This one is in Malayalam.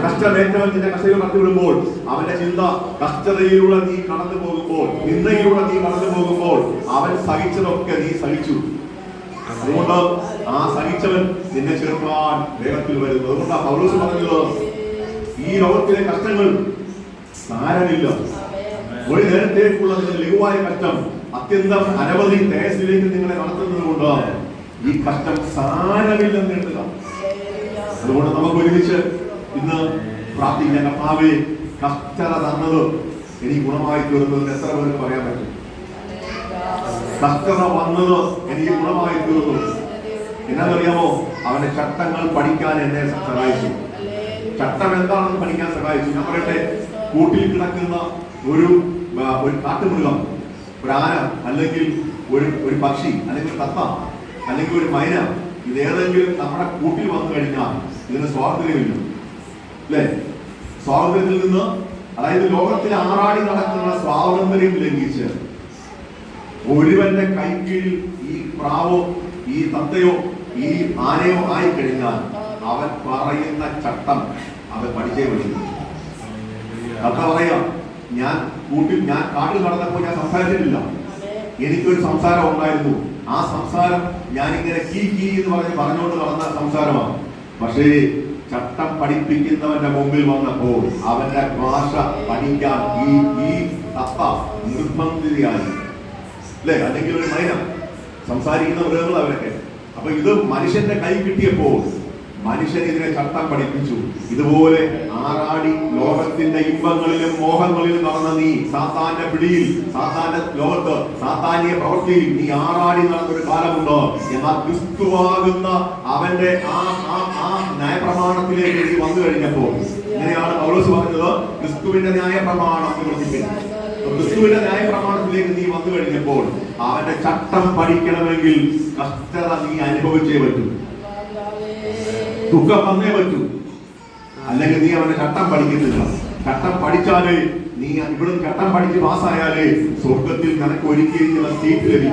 കഷ്ടമേറ്റവൻ നിന്റെ കഷ്ടതയിൽ കടത്തിവിടുമ്പോൾ അവന്റെ ചിന്ത കഷ്ടതയിലൂടെ നീ കടന്നു പോകുമ്പോൾ, നിന്നയിലൂടെ നീ കടന്നു പോകുമ്പോൾ അവൻ സഹിച്ചതൊക്കെ നീ സഹിച്ചു. അതുകൊണ്ട് ആ സഹിച്ചവൻ നിന്നെ ചേർക്കാൻ വേഗത്തിൽ വരുന്നു. അതുകൊണ്ടാ പൗലോസ് പറഞ്ഞത്, ഈ ലോകത്തിലെ കഷ്ടങ്ങൾ സാരമില്ല. ഒരു നേരത്തേക്കുള്ള നിങ്ങളുടെ ലഘുവായ കഷ്ടം അത്യന്തം അനവധി തേജസ്സിലേക്ക് നിങ്ങളെ നടത്തുന്നത് കൊണ്ട് ഈ കഷ്ടം സാരമില്ലെന്ന് എഴുതുക. അതുകൊണ്ട് നമുക്ക് ഒരുമിച്ച് ഇന്ന് പ്രാർത്ഥിക്കാൻ, കർത്താവേ, കഷ്ടത തന്നത് എനിക്ക് ഗുണമായി തീർന്നതെന്ന് എത്ര പേർക്ക് പറയാൻ പറ്റും? കഷ്ടത വന്നത് എനിക്ക് ഗുണമായി തീർന്നു. എന്നാന്നറിയാമോ? അവന്റെ ചട്ടങ്ങൾ പഠിക്കാൻ എന്നെ സഹായിച്ചു. ചട്ടം എന്താണെന്ന് പഠിക്കാൻ സഹായിച്ചു. ഞാൻ പറയട്ടെ, കൂട്ടിൽ കിടക്കുന്ന ഒരു കാട്ടുമൃഗം, ഒരു ആന, അല്ലെങ്കിൽ ഒരു പക്ഷി, അല്ലെങ്കിൽ തത്ത, അല്ലെങ്കിൽ ഒരു മൈന, ഇതേതെങ്കിലും നമ്മുടെ കൂട്ടിൽ വന്നു കഴിഞ്ഞാൽ ഇതിന് സ്വാതന്ത്ര്യമില്ല, അല്ലേ? സ്വാതന്ത്ര്യത്തിൽ നിന്ന്, അതായത് ലോകത്തിൽ ആറാടി നടക്കുന്ന സ്വാതന്ത്ര്യം ലംഘിച്ച് ഒരുവന്റെ കൈക്കീഴിൽ ഈ പ്രാവോ ഈ തത്തയോ ഈ ആനയോ ആയി കഴിഞ്ഞാൽ അവൻ പറയുന്ന ചട്ടം അവൻ പഠിച്ചേ പഠിക്കും. തത്ത പറയാം, ഞാൻ കാട്ടിൽ നടന്നപ്പോൾ ഞാൻ സംസാരിച്ചിട്ടില്ല, എനിക്കൊരു സംസാരം ഉണ്ടായിരുന്നു. ആ സംസാരം ഞാനിങ്ങനെ കീ എന്ന് പറഞ്ഞുകൊണ്ട് നടന്ന സംസാരമാണ്. പക്ഷേ ചട്ടം പഠിപ്പിക്കുന്നവന്റെ മുമ്പിൽ വന്നപ്പോൾ അവന്റെ ഭാഷ പഠിക്കാൻ ഈ തത്ത നിർബന്ധിതയായി, അല്ലെ? അല്ലെങ്കിൽ ഒരു മൈന, സംസാരിക്കുന്ന മൃഗങ്ങൾ അവരൊക്കെ. അപ്പൊ ഇത് മനുഷ്യന്റെ കൈ കിട്ടിയപ്പോൾ മനുഷ്യൻ ഇതിനെ ചട്ടം പഠിപ്പിച്ചു. ഇതുപോലെ ആറാടി ലോകത്തിന്റെ ഇമ്പങ്ങളിലും മോഹങ്ങളിലും നടന്ന നീ, സാത്താന്റെ പിടിയിൽ, സാത്താന്റെ ലോകത്ത്, സാത്താന്യ പ്രവൃത്തിയിൽ നീ ആറാടി നടന്നൊരു കാലമുണ്ട്. എന്നാൽ ക്രിസ്തുവാകുന്ന അവന്റെ ആ ന്യായപ്രമാണത്തിലേക്ക് നീ വന്നു കഴിഞ്ഞപ്പോൾ, ഇങ്ങനെയാണ് പൗലോസ് പറഞ്ഞത്, ക്രിസ്തുവിന്റെ ന്യായപ്രമാണം നിവർത്തിക്കുന്നു. ക്രിസ്തുവിന്റെ ന്യായപ്രമാണത്തിലേക്ക് നീ വന്നു കഴിഞ്ഞപ്പോൾ അവന്റെ ചട്ടം പഠിക്കണമെങ്കിൽ കഷ്ടത നീ അനുഭവിച്ചേ പറ്റൂ, ദുഃഖം വന്നേ പറ്റൂ. അല്ലെങ്കിൽ നീ അവന്റെ ചട്ടം പഠിക്കുന്നില്ല. ചട്ടം പഠിച്ചാലേ നീ ഇവിടുന്ന് ചട്ടം പഠിച്ച് പാസ്സായാലേ സ്വർഗത്തിൽ നിനക്ക് ഒരുക്കിയിരിക്കുന്ന സീറ്റ് ലഭിക്കും.